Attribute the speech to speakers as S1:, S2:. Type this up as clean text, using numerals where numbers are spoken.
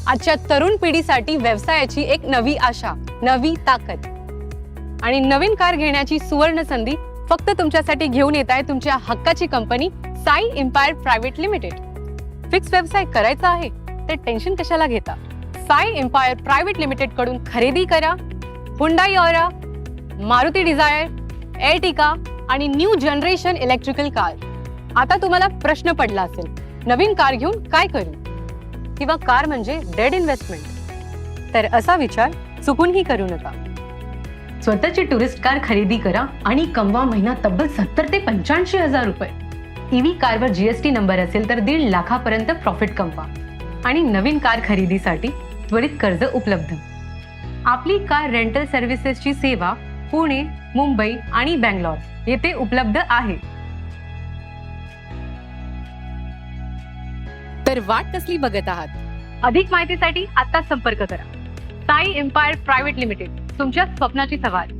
S1: आजच्या तरुण पिढीसाठी व्यवसायाची एक नवी आशा, नवी ताकद आणि नवीन कार घेण्याची सुवर्ण संधी फक्त तुमच्यासाठी घेऊन येत आहे तुमच्या हक्काची company Sai empire private limited. Fix व्यवसाय करायचा आहे ते टेन्शन कशाला घेता। साई एम्पायर प्रायव्हेट लिमिटेड कडून खरेदी करा Hyundai Aura, Maruti Dzire, Ertiga आणि न्यू जनरेशन इलेक्ट्रिकल कार। आता तुम्हाला प्रश्न पडला असेल, नवीन कार घेऊन काय करू, किंवा कार म्हणजे डेड इन्व्हेस्टमेंट। तर असा विचार चुकूनही करू नका। स्वतःची टुरिस्ट कार खरेदी करा आणि कमवा महिना तब्बल 70 ते 85 हजार रुपये। ईव्ही कारवर जीएसटी नंबर असेल तर 1.5 लाखापर्यंत प्रॉफिट कमवा आणि नवीन कार खरेदीसाठी त्वरित कर्ज उपलब्ध। आपली कार रेंटल सर्व्हिसेसची सेवा पुणे, मुंबई आणि बंगलोर येथे उपलब्ध आहे। तर वाट कसली बघत आहात? अधिक माहितीसाठी आता संपर्क करा। साई एम्पायर प्रायव्हेट लिमिटेड, तुमच्या स्वप्नाची सवार।